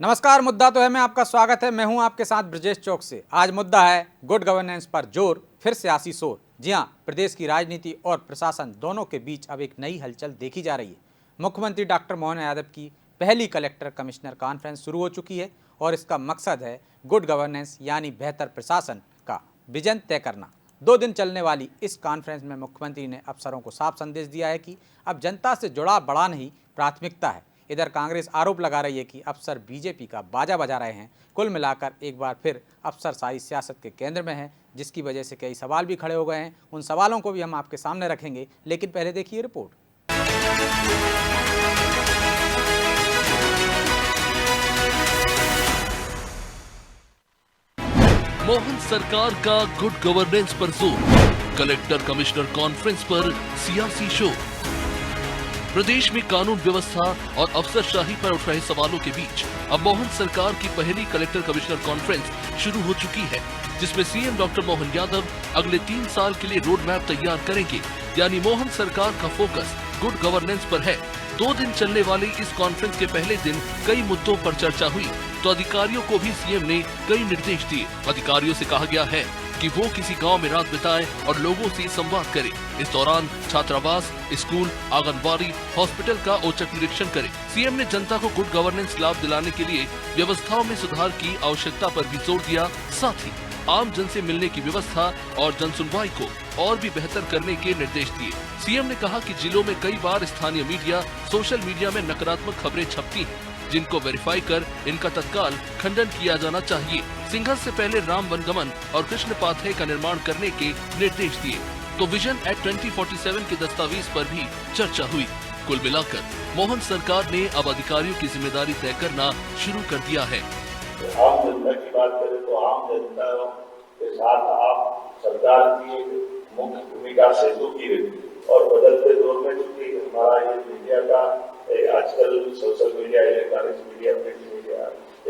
नमस्कार, मुद्दा तो है में आपका स्वागत है। मैं हूं आपके साथ ब्रजेश चौक से। आज मुद्दा है गुड गवर्नेंस पर जोर, फिर सियासी शोर। जी हां, प्रदेश की राजनीति और प्रशासन दोनों के बीच अब एक नई हलचल देखी जा रही है। मुख्यमंत्री डॉक्टर मोहन यादव की पहली कलेक्टर कमिश्नर कॉन्फ्रेंस शुरू हो चुकी है और इसका मकसद है गुड गवर्नेंस यानी बेहतर प्रशासन का विजन तय करना। 2 दिन चलने वाली इस कॉन्फ्रेंस में मुख्यमंत्री ने अफसरों को साफ संदेश दिया है कि अब जनता से जुड़ाव बढ़ाना ही प्राथमिकता है। इधर कांग्रेस आरोप लगा रही है कि अफसर बीजेपी का बाजा बजा रहे हैं। कुल मिलाकर एक बार फिर अफसरशाही सियासत के केंद्र में है, जिसकी वजह से कई सवाल भी खड़े हो गए हैं। उन सवालों को भी हम आपके सामने रखेंगे, लेकिन पहले देखिए रिपोर्ट। मोहन सरकार का गुड गवर्नेंस पर जोर, कलेक्टर कमिश्नर कॉन्फ्रेंस पर सियासी शोर। प्रदेश में कानून व्यवस्था और अफसरशाही पर उठ रहे सवालों के बीच अब मोहन सरकार की पहली कलेक्टर कमिश्नर कॉन्फ्रेंस शुरू हो चुकी है, जिसमें सीएम डॉक्टर मोहन यादव अगले 3 साल के लिए रोड मैप तैयार करेंगे। यानी मोहन सरकार का फोकस गुड गवर्नेंस पर है। 2 दिन चलने वाली इस कॉन्फ्रेंस के पहले दिन कई मुद्दों पर चर्चा हुई, तो अधिकारियों को भी सीएम ने कई निर्देश दिए। अधिकारियों से कहा गया है कि वो किसी गांव में रात बिताएं और लोगों से संवाद करें। इस दौरान छात्रावास, स्कूल, आंगनबाड़ी, हॉस्पिटल का औचक निरीक्षण करें। सीएम ने जनता को गुड गवर्नेंस लाभ दिलाने के लिए व्यवस्थाओं में सुधार की आवश्यकता पर भी जोर दिया। साथ ही आम जन से मिलने की व्यवस्था और जन सुनवाई को और भी बेहतर करने के निर्देश दिए। सीएम ने कहा कि जिलों में कई बार स्थानीय मीडिया, सोशल मीडिया में नकारात्मक खबरें छपती हैं, जिनको वेरीफाई कर इनका तत्काल खंडन किया जाना चाहिए। सिंघल से पहले राम वनगमन और कृष्ण पाथवे का निर्माण करने के निर्देश दिए। तो विजन एक्ट 2047 के दस्तावेज पर भी चर्चा हुई। कुल मिलाकर मोहन सरकार ने अब अधिकारियों की जिम्मेदारी तय करना शुरू कर दिया है। आम जनता की बात करें तो आम जनता के साथ आप सरकार की मुख्य भूमिका सेतु की रहती और बदलते दौर में चूंकि हमारा ये मीडिया का आजकल social media, electronics media, print media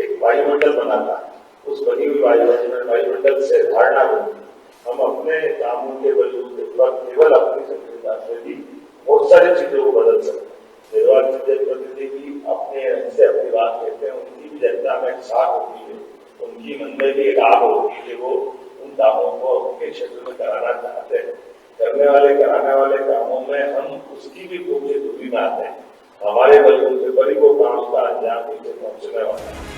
एक वायुमंडल बनाता है। उस बनी हुई वायुमंडल से धारणा बनती। हम अपने कामों के बलबूते पर केवल अपनी सक्रियता से भी बहुत सारी चीजों को बदल सकते हैं। निर्वाचित जनप्रतिनिधि भी अपने से अपनी बात कहते हैं, उनकी भी जनता में साख होती है, उनकी मन में भी एक आग होती है कि वो उन कामों को अपने क्षेत्र में कराना चाहते हैं। करने वाले कराने वाले कामों में हम उसकी भी खूब दूरी में आते हैं। हमारे बलबूते पर ही वो काम का अंजाम पहुंचने वाला है।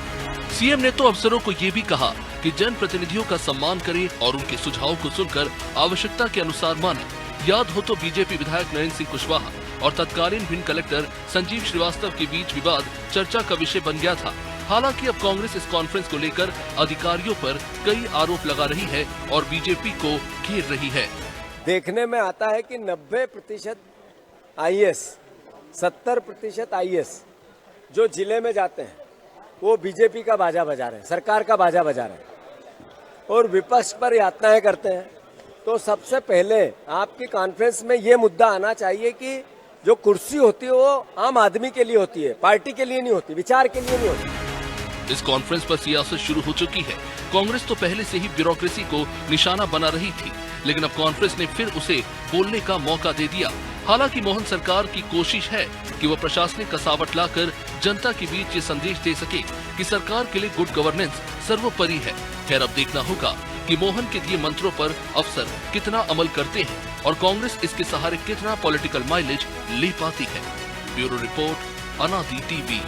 सीएम ने तो अफसरों को ये भी कहा कि जनप्रतिनिधियों का सम्मान करें और उनके सुझावों को सुनकर आवश्यकता के अनुसार माने। याद हो तो बीजेपी विधायक नरेंद्र सिंह कुशवाहा और तत्कालीन भिंड कलेक्टर संजीव श्रीवास्तव के बीच विवाद चर्चा का विषय बन गया था। हालांकि अब कांग्रेस इस कॉन्फ्रेंस को लेकर अधिकारियों पर कई आरोप लगा रही है और बीजेपी को घेर रही है। देखने में आता है कि 90% आईएएस, 70% आईएएस जो जिले में जाते हैं वो बीजेपी का बाजा बजा रहे हैं, सरकार का बाजा बजा रहे हैं और विपक्ष पर यातनाएं करते हैं। तो सबसे पहले आपकी कॉन्फ्रेंस में ये मुद्दा आना चाहिए कि जो कुर्सी होती है वो आम आदमी के लिए होती है, पार्टी के लिए नहीं होती, विचार के लिए नहीं होती। इस कॉन्फ्रेंस पर सियासत शुरू हो चुकी है। कांग्रेस तो पहले से ही ब्यूरोक्रेसी को निशाना बना रही थी, लेकिन अब कांग्रेस ने फिर उसे बोलने का मौका दे दिया। हालांकि मोहन सरकार की कोशिश है कि वह प्रशासनिक कसावट लाकर जनता के बीच ये संदेश दे सके कि सरकार के लिए गुड गवर्नेंस सर्वोपरि है। खैर, अब देखना होगा कि मोहन के दिए मंत्रों पर अफसर कितना अमल करते हैं और कांग्रेस इसके सहारे कितना पॉलिटिकल माइलेज ले पाती है। ब्यूरो रिपोर्ट, अनादि टीवी।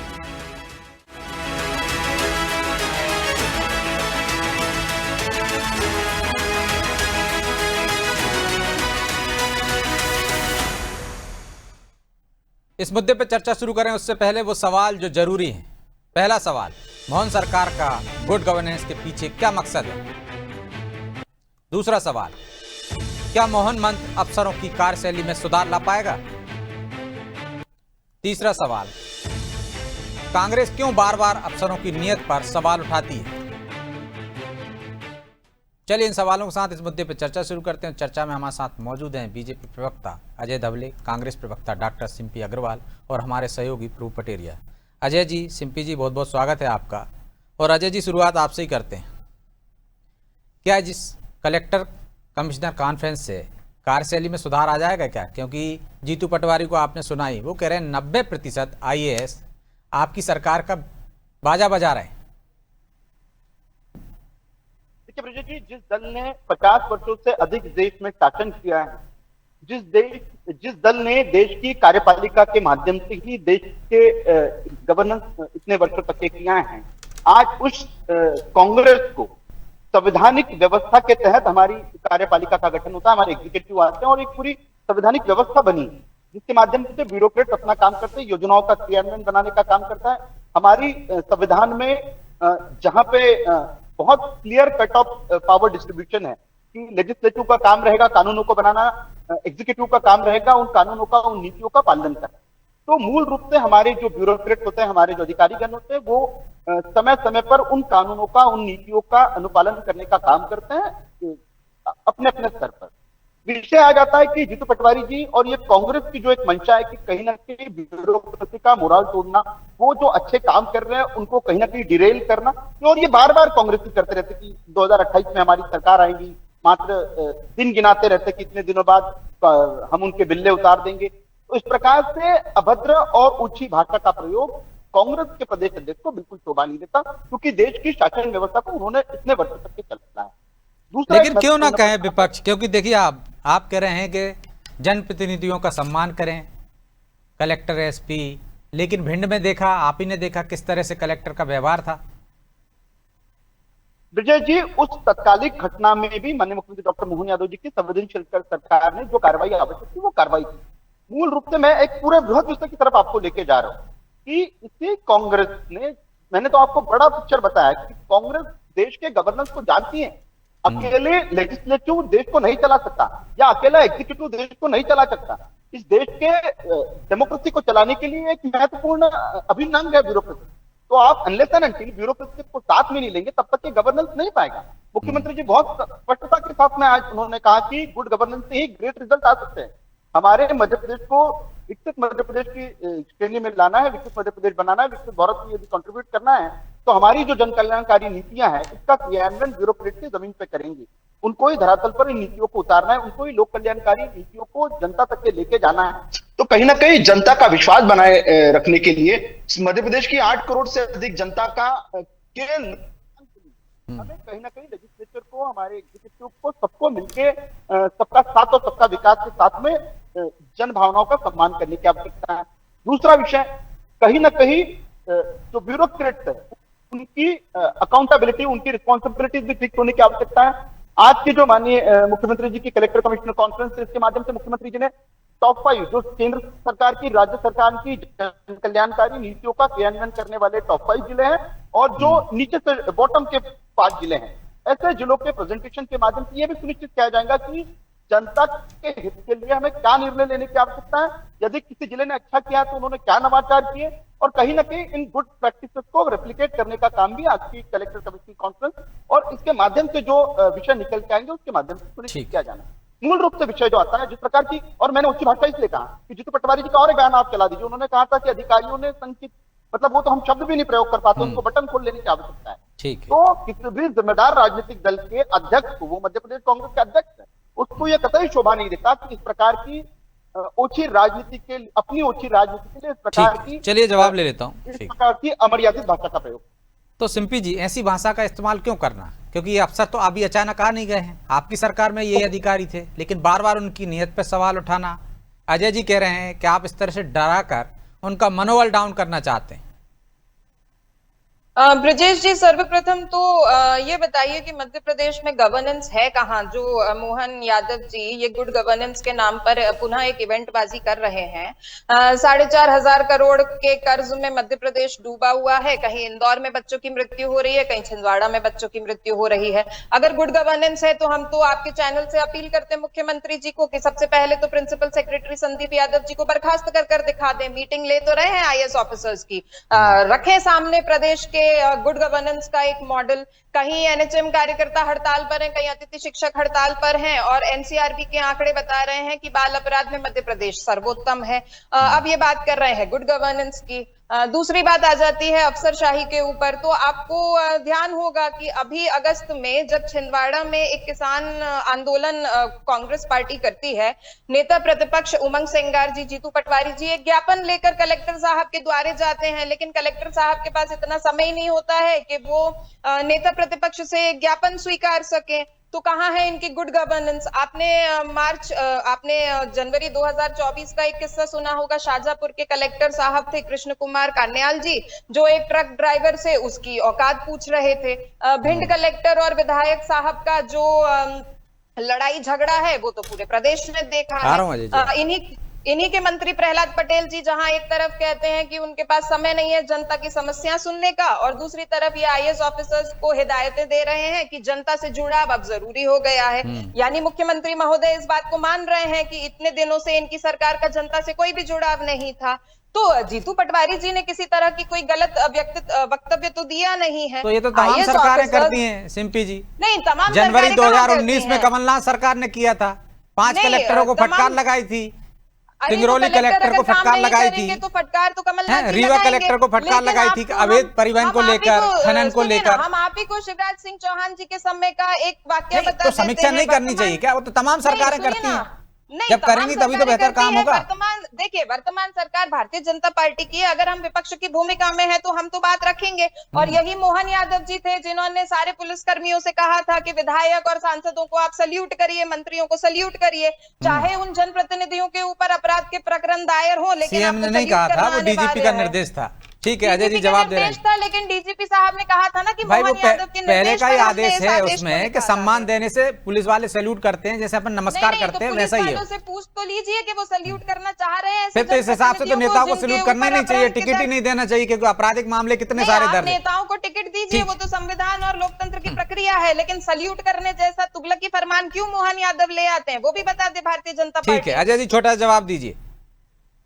इस मुद्दे पर चर्चा शुरू करें उससे पहले वो सवाल जो जरूरी हैं। पहला सवाल, मोहन सरकार का गुड गवर्नेंस के पीछे क्या मकसद है? दूसरा सवाल, क्या मोहन मंत्र अफसरों की कार्यशैली में सुधार ला पाएगा? तीसरा सवाल, कांग्रेस क्यों बार बार अफसरों की नीयत पर सवाल उठाती है? चलिए इन सवालों के साथ इस मुद्दे पर चर्चा शुरू करते हैं। चर्चा में हमारे साथ मौजूद हैं बीजेपी प्रवक्ता अजय धवले, कांग्रेस प्रवक्ता डॉक्टर सिम्पी अग्रवाल और हमारे सहयोगी प्रू पटेरिया। अजय जी, सिम्पी जी, बहुत बहुत स्वागत है आपका। और अजय जी, शुरुआत आपसे ही करते हैं। क्या जिस कलेक्टर कमिश्नर कॉन्फ्रेंस से कार्यशैली में सुधार आ जाएगा क्या? क्योंकि जीतू पटवारी को आपने सुनाई, वो कह रहे हैं 90% आईएएस आपकी सरकार का बाजा बजा रहे हैं। देखिए ब्रजेश जी, जिस दल ने 50 वर्षों से अधिक देश में शासन किया है, जिस दल ने देश की कार्यपालिका के माध्यम से ही देश के गवर्नेंस इतने वर्षों तक के किया है, आज उस कांग्रेस को संवैधानिक व्यवस्था के तहत हमारी कार्यपालिका का गठन होता है, हमारे एग्जीक्यूटिव आते हैं और एक पूरी संवैधानिक व्यवस्था बनी है जिसके माध्यम से ब्यूरोक्रेट अपना काम करते हैं, योजनाओं का क्रियान्वयन बनाने का काम करता है। हमारी संविधान में जहां पे बहुत clear cut off power distribution है कि लेजिस्लेटिव का काम रहेगा कानूनों को बनाना, एग्जीक्यूटिव का काम रहेगा उन कानूनों का, उन नीतियों का पालन करना। तो मूल रूप से हमारे जो ब्यूरोक्रेट होते हैं, हमारे जो अधिकारीगण होते हैं, वो समय समय पर उन कानूनों का, उन नीतियों का अनुपालन करने का काम करते हैं अपने अपने स्तर पर। विषय आ जाता है कि जीतू पटवारी जी और ये कांग्रेस की जो एक मंशा है कि कहीं ना कहीं ब्यूरोक्रेसी का मोराल तोड़ना, वो जो अच्छे काम कर रहे हैं उनको कहीं ना कहीं डिरेल करना, और ये बार बार कांग्रेस की करते रहते कि 2028 में हमारी सरकार आएगी, मात्र दिन गिनाते रहते कि इतने दिनों बाद हम उनके बिल्ले उतार देंगे। तो इस प्रकार से अभद्र और ऊंची भाषा का प्रयोग कांग्रेस के प्रदेश अध्यक्ष को बिल्कुल शोभा नहीं देता, क्योंकि देश की शासन व्यवस्था को उन्होंने इतने वर्षों तक के चलाना है। लेकिन क्यों ना कहें विपक्ष, क्योंकि देखिए आप कह रहे हैं कि जनप्रतिनिधियों का सम्मान करें, कलेक्टर एसपी, लेकिन भिंड में देखा, आप ही ने देखा किस तरह से कलेक्टर का व्यवहार था। विजय जी, उस तत्कालिक घटना में भी माननीय मुख्यमंत्री डॉक्टर मोहन यादव जी की संवेदनशील सरकार ने जो कार्रवाई आवश्यक थी वो कार्रवाई की। मूल रूप से मैं एक पूरे बृहद विषय की तरफ आपको लेके जा रहा हूं कि इसी कांग्रेस ने, मैंने तो आपको बड़ा पिक्चर बताया कि कांग्रेस देश के गवर्नेंस को जानती है। अकेले लेजिस्लेटिव देश को नहीं चला सकता या अकेला एग्जीक्यूटिव देश को नहीं चला सकता। इस देश के डेमोक्रेसी को चलाने के लिए एक महत्वपूर्ण अभिन्न अंग है ब्यूरोक्रेसी। तो आप अनलेस एंड अनटिल ब्यूरोक्रेसी को साथ में नहीं लेंगे तब तक ये गवर्नेंस नहीं पाएगा। मुख्यमंत्री जी बहुत स्पष्टता के साथ में आज उन्होंने कहा कि गुड गवर्नेंस से ही ग्रेट रिजल्ट आ सकते हैं। हमारे मध्य प्रदेश को विकसित मध्य प्रदेश की श्रेणी में लाना है, विकसित मध्य प्रदेश बनाना है, विकसित भारत को यदि कंट्रीब्यूट करना है तो हमारी जो जन कल्याणकारी नीतियां हैं इसका क्रियान्वयन ब्यूरोक्रेट की जमीन पे करेंगे। उनको ही धरातल पर इन नीतियों को उतारना है, उनको ही लोक कल्याणकारी नीतियों को जनता तक के लेके जाना है। तो कहीं ना कहीं जनता का विश्वास बनाए रखने के लिए मध्य प्रदेश की 8 करोड़ से अधिक जनता का हमें कहीं ना कहीं लेजिस्लेचर को, हमारे एग्जीक्यूटिव को, सबको मिलके सबका साथ और सबका विकास के साथ में जन भावनाओं का सम्मान करने की आवश्यकता है। दूसरा विषय, कहीं ना कहीं जो ब्यूरोक्रेट्स है उनकी अकाउंटेबिलिटी, उनकी रिस्पॉन्सिबिलिटीज भी फिक्स होने की आवश्यकता है। आज की जो माननीय मुख्यमंत्री जी की कलेक्टर कमिश्नर कॉन्फ्रेंस, इसके माध्यम से मुख्यमंत्री जी ने टॉप 5 जो केंद्र सरकार की, राज्य सरकार की जन कल्याणकारी नीतियों का क्रियान्वयन करने वाले टॉप 5 जिले हैं और जो नीचे से बॉटम के 5 जिले हैं, ऐसे जिलों के प्रेजेंटेशन के माध्यम से यह भी सुनिश्चित किया जाएगा कि जनता के हित के लिए हमें क्या निर्णय लेने की आवश्यकता है, यदि किसी जिले ने अच्छा किया तो उन्होंने क्या नवाचार किए, और कहीं ना कहीं इन गुड प्रैक्टिसेस को रेप्लिकेट करने का काम भी आज की कलेक्टर कमिश्नर कॉन्फ्रेंस और इसके माध्यम से जो विषय निकल के आएंगे उसके माध्यम से सुनिश्चित किया जाना। मूल रूप से विषय जो आता है जिस प्रकार की, और मैंने उच्च भाषा इसलिए कहा कि जीतू पटवारी जी का और एक बयान आप चला दीजिए। उन्होंने कहा था कि अधिकारियों ने संचित, मतलब वो तो हम शब्द भी नहीं प्रयोग कर पाते, उनको बटन खोल लेने की आवश्यकता है। ठीक है। तो किसी भी जिम्मेदार राजनीतिक दल के अध्यक्ष को, वो मध्य प्रदेश कांग्रेस के अध्यक्ष है, उसको यह कतई शोभा नहीं देता कि इस प्रकार की ओछी राजनीति के, अपनी ओछी राजनीति के लिए इस प्रकार की, चलिए जवाब ले लेता हूँ, इस प्रकार की अमर्यादित भाषा का प्रयोग। तो सिंपी जी, ऐसी भाषा का इस्तेमाल क्यों करना? क्योंकि ये अफसर तो अभी अचानक आ नहीं गए हैं, आपकी सरकार में ये अधिकारी थे, लेकिन बार बार उनकी नीयत पर सवाल उठाना। अजय जी कह रहे हैं कि आप इस तरह से डरा कर उनका मनोबल डाउन करना चाहते हैं। ब्रजेश जी, सर्वप्रथम तो ये बताइए कि मध्य प्रदेश में गवर्नेंस है कहाँ, जो मोहन यादव जी ये गुड गवर्नेंस के नाम पर पुनः एक इवेंटबाजी कर रहे हैं। 4,500 करोड़ के कर्ज में मध्य प्रदेश डूबा हुआ है, कहीं इंदौर में बच्चों की मृत्यु हो रही है, कहीं छिंदवाड़ा में बच्चों की मृत्यु हो रही है। अगर गुड गवर्नेंस है तो हम तो आपके चैनल से अपील करते हैं मुख्यमंत्री जी को कि सबसे पहले तो प्रिंसिपल सेक्रेटरी संदीप यादव जी को बर्खास्त कर दिखा दें। मीटिंग ले तो रहे हैं IAS ऑफिसर्स की, रखें सामने प्रदेश के गुड गवर्नेंस का एक मॉडल। कहीं NHM कार्यकर्ता हड़ताल पर हैं, कहीं अतिथि शिक्षक हड़ताल पर हैं, और NCRB के आंकड़े बता रहे हैं कि बाल अपराध में मध्य प्रदेश सर्वोत्तम है। अब ये बात कर रहे हैं गुड गवर्नेंस की, दूसरी बात आ जाती है अफसरशाही के ऊपर। तो आपको ध्यान होगा कि अभी अगस्त में जब छिंदवाड़ा में एक किसान आंदोलन कांग्रेस पार्टी करती है, नेता प्रतिपक्ष उमंग सेंगार जी, जीतू पटवारी जी एक ज्ञापन लेकर कलेक्टर साहब के द्वारे जाते हैं, लेकिन कलेक्टर साहब के पास इतना समय नहीं होता है कि वो नेता प्रतिपक्ष से ज्ञापन स्वीकार सके। तो कहाँ है इनकी गुड गवर्नेंस? आपने जनवरी 2024 का एक किस्सा सुना होगा, शाहजहांपुर के कलेक्टर साहब थे कृष्ण कुमार कान्याल जी, जो एक ट्रक ड्राइवर से उसकी औकात पूछ रहे थे। भिंड कलेक्टर और विधायक साहब का जो लड़ाई झगड़ा है वो तो पूरे प्रदेश में देखा है। इन्हीं के मंत्री प्रहलाद पटेल जी जहां एक तरफ कहते हैं कि उनके पास समय नहीं है जनता की समस्या सुनने का, और दूसरी तरफ ये आईएएस ऑफिसर्स को हिदायतें दे रहे हैं कि जनता से जुड़ाव अब जरूरी हो गया है। यानी मुख्यमंत्री महोदय इस बात को मान रहे हैं कि इतने दिनों से इनकी सरकार का जनता से कोई भी जुड़ाव नहीं था। तो जीतू पटवारी जी ने किसी तरह की कोई गलत वक्तव्य तो दिया नहीं है। तो ये तो तमाम सरकारें करती हैं सिंपी जी। नहीं, तमाम जनवरी 2019 में कमलनाथ सरकार ने किया था, 5 कलेक्टरों को फटकार लगाई थी, सिंगरौली कलेक्टर को फटकार लगाई थी, तो फटकार तो कमलनाथ जी रीवा कलेक्टर को फटकार लगाई थी अवैध परिवहन को लेकर, खनन को लेकर। हम आप ही को शिवराज सिंह चौहान जी के समय का एक वाक्य बता तो समीक्षा नहीं करनी चाहिए क्या? वो तो तमाम सरकारें करती हैं, जब करेंगी तभी तो बेहतर काम होगा। वर्तमान सरकार भारतीय जनता पार्टी की है, अगर हम विपक्ष की भूमिका में है तो हम तो बात रखेंगे। और यही मोहन यादव जी थे जिन्होंने सारे पुलिस कर्मियों से कहा था कि विधायक और सांसदों को आप सल्यूट करिए, मंत्रियों को सल्यूट करिए, चाहे उन जनप्रतिनिधियों के ऊपर अपराध के प्रकरण दायर हो, लेकिन सीएम ने नहीं कहा था, वो डीजीपी का निर्देश था। ठीक है, अजय जी जवाब दे रहे हैं। लेकिन डीजीपी साहब ने कहा था ना कि भाई वो मोहन यादव के पहले का ही पर हमने आदेश इस है आदेश उसमें को कि निकाला सम्मान है। देने से पुलिस वाले सैल्यूट करते हैं, जैसे अपन नमस्कार नहीं, करते हैं तो वैसा ही पुलिस है। वालों से पूछ तो लीजिए कि वो सल्यूट करना चाह रहे हैं। फिर तो इस हिसाब से तो नेताओं को सल्यूट करना ही नहीं चाहिए, टिकट ही नहीं देना चाहिए, क्योंकि आपराधिक मामले कितने सारे दर्ज हैं। नेताओं को टिकट दीजिए, वो तो संविधान और लोकतंत्र की प्रक्रिया है, लेकिन सल्यूट करने जैसा तुगलकी फरमान क्यों मोहन यादव ले आते हैं वो भी बता दे भारतीय जनता पार्टी। ठीक है अजय जी, छोटा जवाब दीजिए।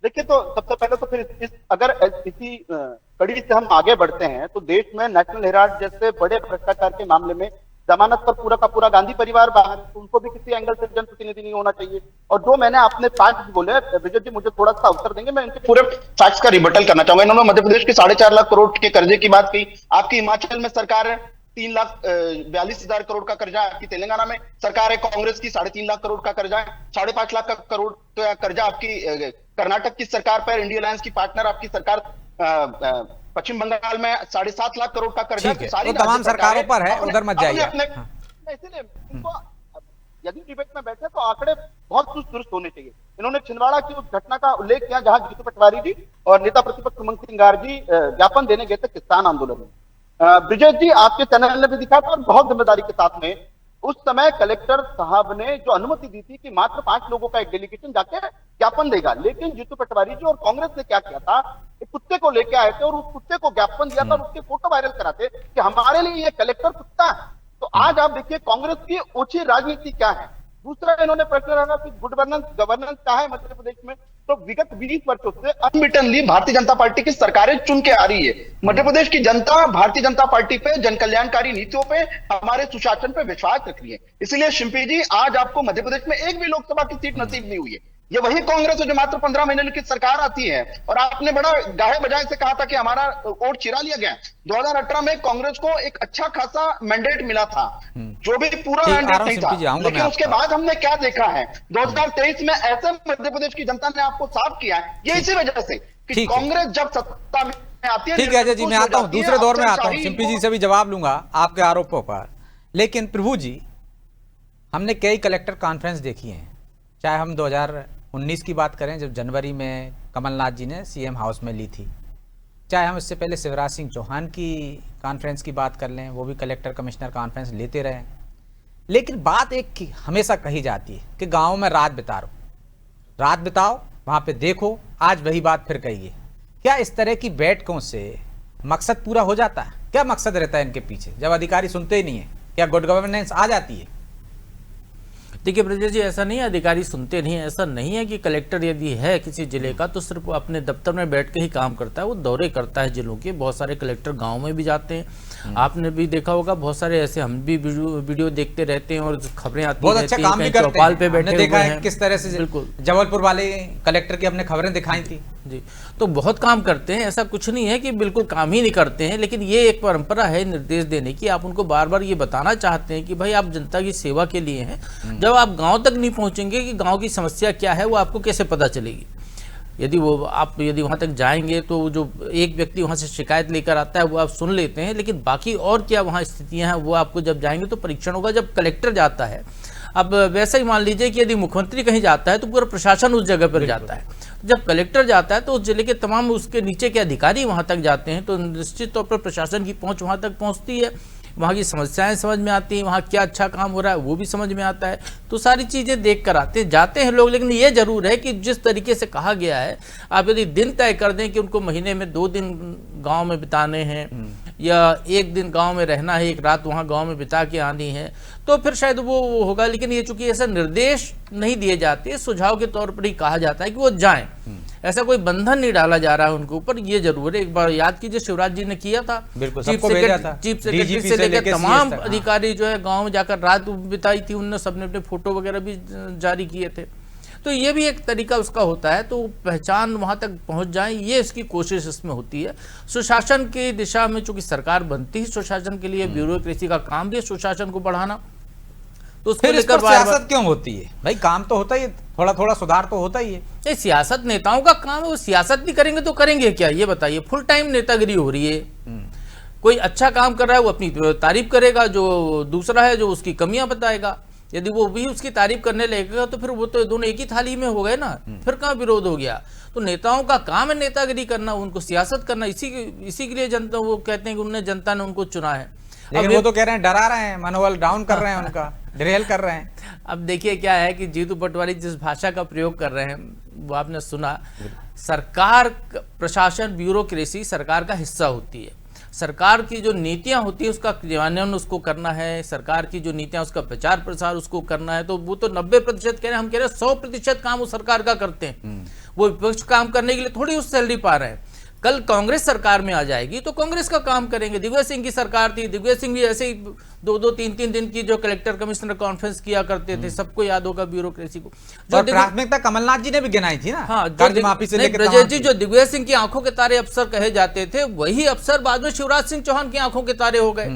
देखिए, तो सबसे पहले तो फिर अगर इसी कड़ी से हम आगे बढ़ते हैं तो देश में नेशनल हेराल्ड जैसे बड़े भ्रष्टाचार के मामले में जमानत पर पूरा का पूरा गांधी परिवार बाहर, तो उनको भी किसी एंगल से जनप्रतिनिधि नहीं होना चाहिए। और जो मैंने आपने फैक्ट बोले, विजय जी मुझे थोड़ा सा अवसर देंगे, मैं इनके पूरे फैक्ट्स का रिबटल करना चाहूंगा। इन्होंने मध्य प्रदेश के 4.5 लाख करोड़ के कर्जे की बात की, आपकी हिमाचल में सरकार है 3,42,000 करोड़ का कर्जा, आपकी तेलंगाना में सरकार है कांग्रेस की 3.5 लाख करोड़ का कर्जा है, 5.5 लाख करोड़ तो कर्जा आपकी कर्नाटक की सरकार पर, इंडिया अलायंस की पार्टनर आपकी सरकार पश्चिम बंगाल में 7.5 लाख करोड़ का कर्जा। तो तमाम सरकारों पर है, उधर मत जाइए। इसीलिए इनको यदि डिबेट में बैठे तो आंकड़े बहुत दुरुस्त होने चाहिए। इन्होंने छिंदवाड़ा की उस घटना का उल्लेख किया जहां जीतू पटवारी जी और नेता प्रतिपक्ष उमंग सेंगार जी ज्ञापन देने गए थे किसान आंदोलन में। ब्रिजेश जी आपके चैनल ने भी दिखाया था और बहुत जिम्मेदारी के साथ में उस समय कलेक्टर साहब ने जो अनुमति दी थी कि मात्र 5 लोगों का एक डेलीगेशन जाके ज्ञापन देगा, लेकिन जीतू पटवारी जी और कांग्रेस ने क्या किया था, एक कुत्ते को लेके आए थे और उस कुत्ते को ज्ञापन दिया था और उसके फोटो वायरल कराते कि हमारे लिए ये कलेक्टर कुत्ता है। तो आज आप देखिए कांग्रेस की ओछी राजनीति क्या है। दूसरा इन्होंने प्रश्न रखा कि गुड गवर्नेंस क्या है मध्य प्रदेश में, तो विगत 20 वर्षों से अनबिटनली भारतीय जनता पार्टी की सरकारें चुन के आ रही है। मध्य प्रदेश की जनता भारतीय जनता पार्टी पे, जन कल्याणकारी नीतियों पे, हमारे सुशासन पे विश्वास रख रही है। इसलिए शिंपी जी आज आपको मध्य प्रदेश में एक भी लोकसभा की सीट नसीब नहीं हुई है। ये वही कांग्रेस है जो मात्र 15 महीने की सरकार आती है और आपने बड़ा गाहे बजाए से कहा था कि हमारा वोट चिरा लिया गया। 2018 में कांग्रेस को एक अच्छा खासा मैंडेट मिला था, जो भी पूरा मैंडेट नहीं था, लेकिन उसके बाद हमने क्या देखा है 2023 में ऐसे मध्य प्रदेश की जनता ने आपको साफ किया है, ये इसी वजह से कि कांग्रेस जब सत्ता में आती है। ठीक है अजय जी, मैं आता हूं, दूसरे दौर में आता हूं, सिंपी जी से भी जवाब लूंगा आपके आरोपों पर। लेकिन प्रभु जी, हमने कई कलेक्टर कॉन्फ्रेंस देखी हैं, चाहे हम 2019 की बात करें जब जनवरी में कमलनाथ जी ने सीएम हाउस में ली थी, चाहे हम इससे पहले शिवराज सिंह चौहान की कॉन्फ्रेंस की बात कर लें, वो भी कलेक्टर कमिश्नर कॉन्फ्रेंस लेते रहे। लेकिन बात एक हमेशा कही जाती है कि गाँव में रात बिताओ, वहाँ पे देखो। आज वही बात फिर कही है। क्या इस तरह की बैठकों से मकसद पूरा हो जाता है? क्या मकसद रहता है इनके पीछे जब अधिकारी सुनते ही नहीं है? क्या गुड गवर्नेंस आ जाती है? देखिए ब्रजेश जी, ऐसा नहीं है अधिकारी सुनते नहीं है। ऐसा नहीं है कि कलेक्टर यदि है किसी जिले का तो सिर्फ अपने दफ्तर में बैठ के ही काम करता है, वो दौरे करता है जिलों के। बहुत सारे कलेक्टर गांव में भी जाते हैं, आपने भी देखा होगा, बहुत सारे ऐसे हम भी वीडियो देखते रहते हैं और खबरें आती बहुत अच्छा काम भी करते चौपाल हैं। पे बैठे देखा हुए है हैं किस तरह से बिल्कुल जबलपुर वाले कलेक्टर की अपने खबरें दिखाई थी जी। तो बहुत काम करते हैं, ऐसा कुछ नहीं है कि बिल्कुल काम ही नहीं करते हैं, लेकिन ये एक परंपरा है निर्देश देने की। आप उनको बार बार ये बताना चाहते हैं कि भाई आप जनता की सेवा के लिए हैं। जब आप गांव तक नहीं पहुंचेंगे कि गांव की समस्या क्या है, वो आपको कैसे पता चलेगी? यदि वहां तक जाएंगे तो जो एक व्यक्ति वहां से शिकायत लेकर आता है वो आप सुन लेते हैं, लेकिन बाकी और क्या वहां स्थितियां हैं वो आपको जब जाएंगे तो परीक्षण होगा। जब कलेक्टर जाता है, अब वैसा ही मान लीजिए कि यदि मुख्यमंत्री कहीं जाता है तो पूरा प्रशासन उस जगह पर जाता है। जब कलेक्टर जाता है तो उस जिले के तमाम उसके नीचे के अधिकारी वहां तक जाते हैं, तो निश्चित तौर पर प्रशासन की पहुंच वहां तक पहुंचती है, वहाँ की समस्याएं समझ में आती हैं, वहाँ क्या अच्छा काम हो रहा है वो भी समझ में आता है। तो सारी चीज़ें देख कर आते हैं, जाते हैं लोग। लेकिन ये जरूर है कि जिस तरीके से कहा गया है, आप यदि दिन तय कर दें कि उनको महीने में 2 दिन गांव में बिताने हैं या 1 दिन गांव में रहना है, 1 रात वहाँ गांव में बिता के आनी है, तो फिर शायद वो होगा। लेकिन ये चूंकि ऐसा निर्देश नहीं दिए जाते, सुझाव के तौर पर ही कहा जाता है कि वो जाएं, ऐसा कोई बंधन नहीं डाला जा रहा है उनके ऊपर। ये जरूर है, एक बार याद कीजिए शिवराज जी ने किया था, बिल्कुल, चीफ सबको भेजा था। सेक्रेटरी से लेकर तमाम अधिकारी जो है गांव में जाकर रात बिताई थी, उनने सबने अपने फोटो वगैरह भी जारी किए थे। तो ये भी एक तरीका उसका होता है, तो पहचान वहां तक पहुंच जाए, ये इसकी कोशिश इसमें होती है। सुशासन की दिशा में चूंकि सरकार बनती है, सुशासन के लिए ब्यूरोक्रेसी का काम भी है सुशासन को बढ़ाना, तो उसको लेकर सियासत क्यों होती है भाई? काम तो होता ही है, थोड़ा थोड़ा सुधार तो होता ही है। ये सियासत नेताओं का काम है, वो सियासत नहीं करेंगे तो करेंगे क्या? ये बताइए, फुल टाइम नेतागिरी हो रही है। कोई अच्छा काम कर रहा है वो अपनी तारीफ करेगा, जो दूसरा है जो उसकी कमियां बताएगा, यदि वो भी उसकी तारीफ करने लगेगा तो फिर वो तो दोनों एक ही थाली में हो गए ना, फिर कहाँ विरोध हो गया? तो नेताओं का काम है नेतागिरी करना, उनको सियासत करना। इसी के लिए जनता, वो कहते हैं कि उन्हें जनता ने उनको चुना है। लेकिन वो तो कह रहे हैं डरा रहे हैं, मनोबल डाउन कर रहे हैं उनका, डिरेल कर रहे हैं। अब देखिए क्या है कि जीतू पटवारी जिस भाषा का प्रयोग कर रहे हैं वो आपने सुना। सरकार, प्रशासन, ब्यूरोक्रेसी सरकार का हिस्सा होती है। सरकार की जो नीतियां होती है उसका क्रियान्वयन उसको करना है, सरकार की जो नीतियां उसका प्रचार प्रसार उसको करना है। तो वो तो 90% कह रहे हैं, हम कह रहे हैं 100% काम वो सरकार का करते हैं। वो विपक्ष काम करने के लिए थोड़ी उस सैलरी पा रहे हैं। कल कांग्रेस सरकार में आ जाएगी तो कांग्रेस का काम करेंगे। दिग्विजय सिंह की सरकार थी, दिग्विजय सिंह भी ऐसे ही 2-2, 3-3 दिन की जो कलेक्टर कमिश्नर कॉन्फ्रेंस किया करते थे, सबको याद होगा ब्यूरोक्रेसी को। जो प्राथमिकता कमलनाथ जी ने भी गिनाई थी ना, हाँ, कर्ज माफी से लेकर ब्रजेश जी, जो दिग्विजय सिंह की आंखों के तारे अफसर कहे जाते थे, वही अफसर बाद में शिवराज सिंह चौहान की आंखों के तारे हो गए।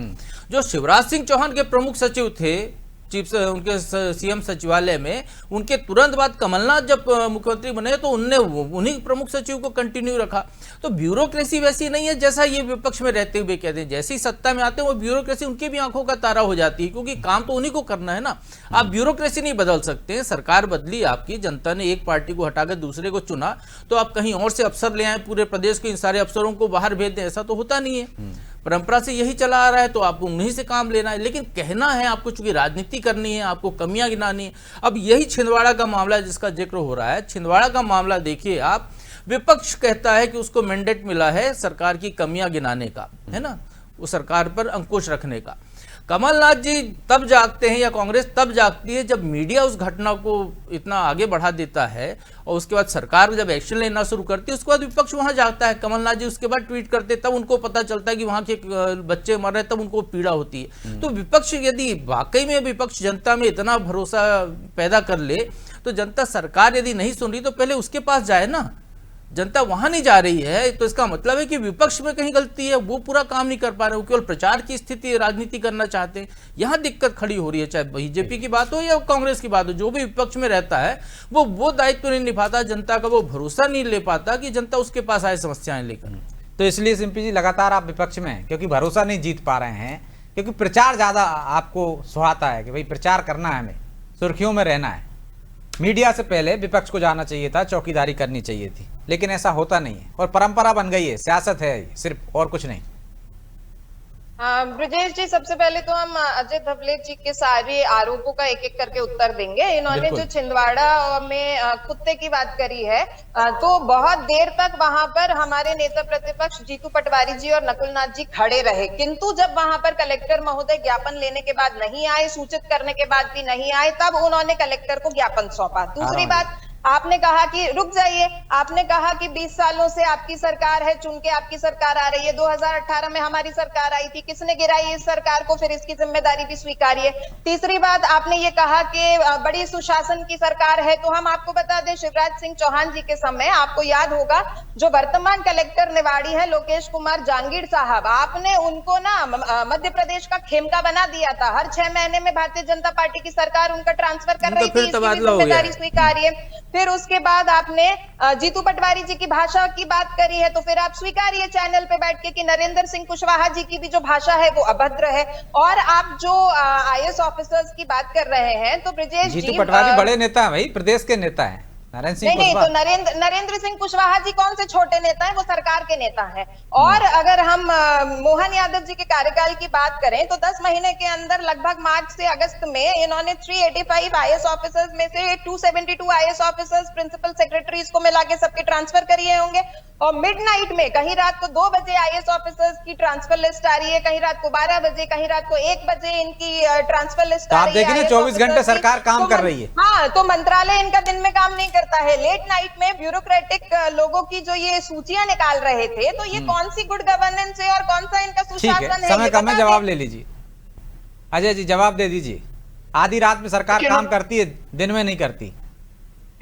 जो शिवराज सिंह चौहान के प्रमुख सचिव थे उनके सीएम सचिवालय में, उनके तुरंत बाद कमलनाथ जब मुख्यमंत्री बने तो उनने उन्हीं प्रमुख सचिव को कंटिन्यू रखा। तो ब्यूरोक्रेसी वैसी नहीं है जैसा ये विपक्ष में रहते हुए कहते हैं। जैसी सत्ता में आते हैं वो ब्यूरोक्रेसी उनकी भी आंखों का तारा हो जाती है, क्योंकि काम तो उन्हीं को करना है ना। आप ब्यूरोक्रेसी नहीं बदल सकते हैं। सरकार बदली आपकी, जनता ने एक पार्टी को हटाकर दूसरे को चुना, तो आप कहीं और से अफसर ले आए, पूरे प्रदेश के इन सारे अफसरों को बाहर भेज दें, ऐसा तो होता नहीं है। परंपरा से यही चला आ रहा है, तो आपको उन्हीं से काम लेना है। लेकिन कहना है आपको, चूंकि राजनीति करनी है, आपको कमियां गिनानी है। अब यही छिंदवाड़ा का मामला है जिसका जिक्र हो रहा है। छिंदवाड़ा का मामला देखिए आप, विपक्ष कहता है कि उसको मैंडेट मिला है सरकार की कमियां गिनाने का, है ना, वो सरकार पर अंकुश रखने का। कमलनाथ जी तब जागते हैं या कांग्रेस तब जागती है जब मीडिया उस घटना को इतना आगे बढ़ा देता है, और उसके बाद सरकार जब एक्शन लेना शुरू करती है, उसके बाद विपक्ष वहां जागता है। कमलनाथ जी उसके बाद ट्वीट करते, तब उनको पता चलता है कि वहां के बच्चे मर रहे हैं, तब उनको पीड़ा होती है। तो विपक्ष, यदि वाकई में विपक्ष जनता में इतना भरोसा पैदा कर ले, तो जनता, सरकार यदि नहीं सुन रही तो पहले उसके पास जाए ना। जनता वहां नहीं जा रही है, तो इसका मतलब है कि विपक्ष में कहीं गलती है, वो पूरा काम नहीं कर पा रहे, वो केवल प्रचार की स्थिति, राजनीति करना चाहते हैं। यहां दिक्कत खड़ी हो रही है, चाहे बीजेपी की बात हो या कांग्रेस की बात हो। जो भी विपक्ष में रहता है वो दायित्व नहीं निभाता, जनता का वो भरोसा नहीं ले पाता कि जनता उसके पास आए समस्याएं लेकर। तो इसलिए सिंपी जी लगातार आप विपक्ष में हैं, क्योंकि भरोसा नहीं जीत पा रहे हैं, क्योंकि प्रचार ज्यादा आपको सुहाता है कि भाई प्रचार करना है, हमें सुर्खियों में रहना है। मीडिया से पहले विपक्ष को जाना चाहिए था, चौकीदारी करनी चाहिए थी, लेकिन ऐसा होता नहीं है और परंपरा बन गई है, सियासत है सिर्फ, और कुछ नहीं। ब्रजेश जी, सबसे पहले तो हम अजय धवले जी के सारे आरोपों का एक एक करके उत्तर देंगे। इन्होंने जो छिंदवाड़ा में कुत्ते की बात करी है, तो बहुत देर तक वहां पर हमारे नेता प्रतिपक्ष जीतू पटवारी जी और नकुल नाथ जी खड़े रहे, किंतु जब वहां पर कलेक्टर महोदय ज्ञापन लेने के बाद नहीं आए, सूचित करने के बाद भी नहीं आए, तब उन्होंने कलेक्टर को ज्ञापन सौंपा। दूसरी बात, आपने कहा कि रुक जाइए, आपने कहा कि 20 सालों से आपकी सरकार है, चुन के आपकी सरकार आ रही है, 2018 में हमारी सरकार आई थी, किसने गिराई इस सरकार को, फिर इसकी जिम्मेदारी भी स्वीकारिए। तीसरी बात, आपने ये कहा कि बड़ी सुशासन की सरकार है, तो हम आपको बता दें, शिवराज सिंह चौहान जी के समय आपको याद होगा, जो वर्तमान कलेक्टर निवाड़ी है लोकेश कुमार जांगीड़ साहब, आपने उनको ना मध्य प्रदेश का खेमका बना दिया था। हर 6 महीने में भारतीय जनता पार्टी की सरकार उनका ट्रांसफर कर रही थी, इसकी जिम्मेदारी स्वीकारिए। फिर उसके बाद आपने जीतू पटवारी जी की भाषा की बात करी है, तो फिर आप स्वीकारिए चैनल पे बैठ के कि नरेंद्र सिंह कुशवाहा जी की भी जो भाषा है वो अभद्र है। और आप जो आईएएस ऑफिसर्स की बात कर रहे हैं, तो ब्रजेश जी, जीतू पटवारी बड़े नेता है भाई, प्रदेश के नेता है। नहीं, तो नरेंद्र सिंह कुशवाहा जी कौन से छोटे नेता हैं, वो सरकार के नेता हैं। और अगर हम मोहन यादव जी के कार्यकाल की बात करें, तो 10 महीने के अंदर लगभग मार्च से अगस्त में इन्होंने 385 आईएएस ऑफिसर्स में से 272 आईएएस ऑफिसर्स, प्रिंसिपल सेक्रेटरीज को मिला के सबके ट्रांसफर करिए होंगे। और मिडनाइट में कहीं रात को 2 बजे आईएएस ऑफिसर्स की ट्रांसफर लिस्ट आ रही है, कहीं रात को 12 बजे, कहीं रात को 1 बजे इनकी ट्रांसफर लिस्ट आ रही है। आप देखिए 24 घंटे सरकार काम कर रही है। हाँ, तो मंत्रालय इनका दिन में काम नहीं करता है, लेट नाइट में ब्यूरोक्रेटिक लोगों की जो ये सूचियां निकाल रहे थे, तो ये कौन सी गुड गवर्नेंस है और कौन सा इनका सुशासन है? समय कम है, जवाब ले लीजिए। अजय जी जवाब दे दीजिए। आधी रात में सरकार काम करती है, दिन में नहीं करती।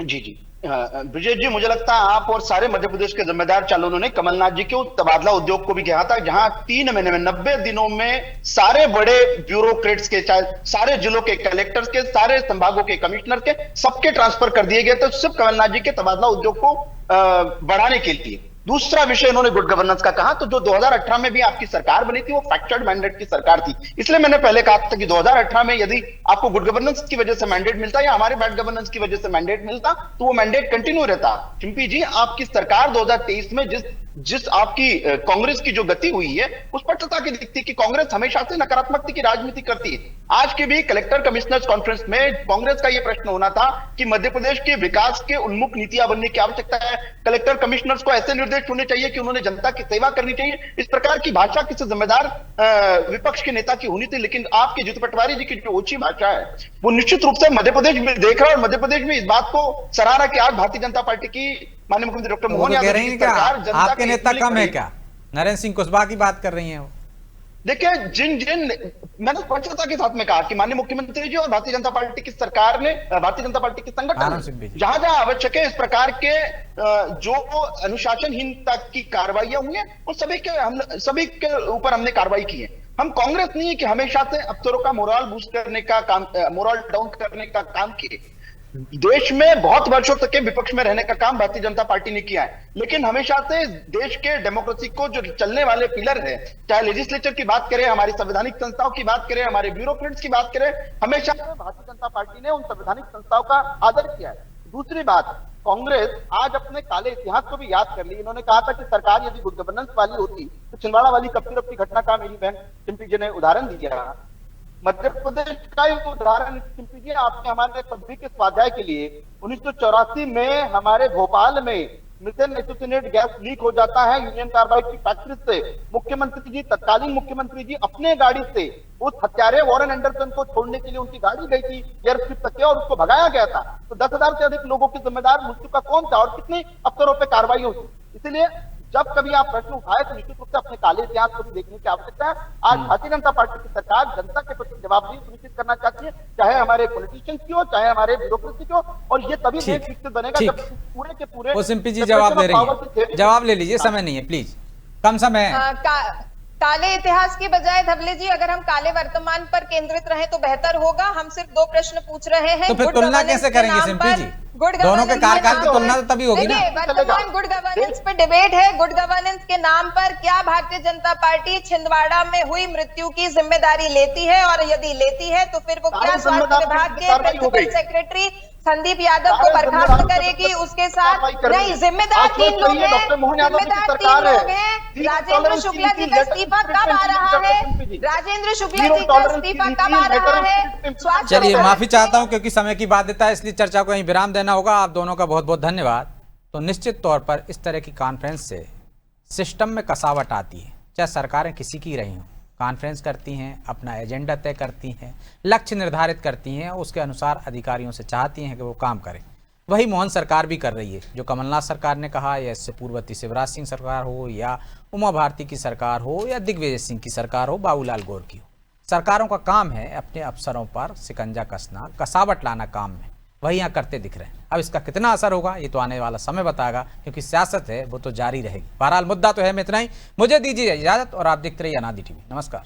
जी ब्रजेश जी, मुझे लगता है आप और सारे मध्य प्रदेश के जिम्मेदार चालुओं ने कमलनाथ जी के उस तबादला उद्योग को भी कहा था, जहां 3 महीने में 90 दिनों में सारे बड़े ब्यूरोक्रेट्स के, चाहे सारे जिलों के कलेक्टर्स के, सारे संभागों के कमिश्नर के, सबके ट्रांसफर कर दिए गए। तो सिर्फ कमलनाथ जी के तबादला उद्योग को बढ़ाने के लिए। दूसरा विषय इन्होंने गुड गवर्नेंस का कहा, तो जो 2018 में भी आपकी सरकार बनी थी वो फैक्चर्ड मैंडेट की सरकार थी। इसलिए मैंने पहले कहा था कि 2018 में यदि आपको गुड गवर्नेंस की वजह से मैंडेट मिलता या हमारे बैड गवर्नेंस की वजह से मैंडेट मिलता, तो वो मैंडेट कंटिन्यू रहता। चिंपी जी, आपकी सरकार 2023 में जिस आपकी कांग्रेस की जो गति हुई है, उस पर तथा की दिखती कि कांग्रेस हमेशा से नकारात्मकता की राजनीति करती है। आज के भी कलेक्टर कमिश्नर्स कॉन्फ्रेंस में कांग्रेस का यह प्रश्न होना था कि मध्य प्रदेश के विकास के उन्मुख नीतियां बनने की आवश्यकता है। कलेक्टर कमिश्नर्स को ऐसे निर्देश होने चाहिए कि उन्होंने जनता की सेवा करनी चाहिए। इस प्रकार की भाषा किसी जिम्मेदार विपक्ष के नेता की होनी थी, लेकिन आपके जीतू पटवारी जी की जो ऊंची भाषा है, वो निश्चित रूप से मध्य प्रदेश में देख रहा है और मध्य प्रदेश में इस बात को सराहा कि आज भारतीय जनता पार्टी की माननीय मुख्यमंत्री डॉक्टर मोहन यादव जी की सरकार आपके नेता कम है क्या? नरेंद्र सिंह कुशवाहा की बात कर रही हैं वो। देखिए, मैंने स्पष्टता के साथ में कहा कि माननीय मुख्यमंत्री जी और भारतीय जनता पार्टी की सरकार ने, भारतीय जनता पार्टी के संगठन जहां जहां आवश्यक है इस प्रकार के जो अनुशासनहीनता की कार्रवाइयां हुई है, उन सभी के ऊपर हमने कार्रवाई की है। हम कांग्रेस नहीं है कि हमेशा से अफसरों का मोरल बूस्ट करने का काम, मोरल डाउन करने का काम किए। देश में बहुत वर्षों तक के विपक्ष में रहने का काम भारतीय जनता पार्टी ने किया है, लेकिन हमेशा से देश के डेमोक्रेसी को जो चलने वाले पिलर है, चाहे लेजिस्लेचर की बात करें, हमारी संवैधानिक संस्थाओं की बात करें, हमारे ब्यूरोक्रेट्स की बात करें, हमेशा से भारतीय जनता पार्टी ने उन संवैधानिक संस्थाओं का आदर किया है। दूसरी बात, कांग्रेस आज अपने काले इतिहास को भी याद कर ली। इन्होंने कहा था कि सरकार यदि गुड गवर्नेंस वाली होती तो छिंदवाड़ा वाली कप की घटना का मेरी बहन चिंपी जी ने उदाहरण दिया। मध्य प्रदेश का एक उदाहरण चिंपी जी, आपने हमारे सभी के स्वाध्याय के लिए 1984 में हमारे भोपाल में मिथेन एसोसिएटेड गैस लीक हो जाता है यूनियन कार्बाइड की फैक्ट्री से। मुख्यमंत्री जी, तत्कालीन मुख्यमंत्री जी अपने गाड़ी से उस हत्यारे वॉरेन एंडरसन को छोड़ने के लिए उनकी गाड़ी गई थी एयरस्ट्रिप तक और उसको भगाया गया था। तो 10,000 से अधिक लोगों की जिम्मेदार मृत्यु का कौन था और कितने अफसरों पर कार्रवाई हुई? इसलिए जब कभी आप प्रश्न उठाए तो निश्चित रूप से अपने काले इतिहास को भी देखने की आवश्यकता है। आज भारतीय जनता पार्टी की सरकार जनता के प्रति जवाबदेही सुनिश्चित करना चाहती है, चाहे हमारे पॉलिटिशियंस की हो, चाहे हमारे ब्यूरोक्रेसी की हो, और ये तभी देश विकसित बनेगा जब पूरे के पूरे। वो सिंपी जी जवाब दे रही है, जवाब ले लीजिए, समय नहीं है, प्लीज कम समय है। काले इतिहास की बजाय धवले जी, अगर हम काले वर्तमान पर केंद्रित रहें तो बेहतर होगा। हम सिर्फ 2 प्रश्न पूछ रहे हैं। तो फिर तुलना कैसे करेंगे सिंपी जी? दोनों के कार्यकाल की तुलना तो तभी होगी ना। वर्तमान गुड गवर्नेंस पे डिबेट है। गुड गवर्नेंस के नाम पर क्या भारतीय जनता पार्टी छिंदवाड़ा में हुई मृत्यु की जिम्मेदारी लेती है, और यदि लेती है तो फिर वो क्या स्वास्थ्य विभाग के प्रिंसिपल सेक्रेटरी संदीप यादव को बर्खास्त करेगी? उसके साथ नहीं, जिम्मेदार 3 लोग हैं, जिम्मेदार 3 लोग हैं। राजेंद्र शुक्ला जी का इस्तीफा कब आ रहा है? राजेंद्र शुक्ला जी का इस्तीफा कब आ रहा है? स्वास्थ्य चलिए माफी चाहता हूं क्योंकि समय की बाध्यता है, इसलिए चर्चा को यहीं विराम देना होगा। आप दोनों का बहुत बहुत धन्यवाद। तो निश्चित तौर पर इस तरह की कॉन्फ्रेंस से सिस्टम में कसावट आती है, चाहे सरकारें किसी की रही हों। कॉन्फ्रेंस करती हैं, अपना एजेंडा तय करती हैं, लक्ष्य निर्धारित करती हैं, उसके अनुसार अधिकारियों से चाहती हैं कि वो काम करें। वही मोहन सरकार भी कर रही है। जो कमलनाथ सरकार ने कहा, या इससे पूर्ववर्ती शिवराज सिंह सरकार हो, या उमा भारती की सरकार हो, या दिग्विजय सिंह की सरकार हो, बाबूलाल गौर की हो, सरकारों का काम है अपने अफसरों पर शिकंजा कसना, कसावट लाना काम में। वही यहाँ करते दिख रहे हैं। अब इसका कितना असर होगा ये तो आने वाला समय बताएगा, क्योंकि सियासत है वो तो जारी रहेगी। बहरहाल मुद्दा तो है में इतना ही। मुझे दीजिए इजाजत और आप देखते रहिए अनादि टीवी। नमस्कार।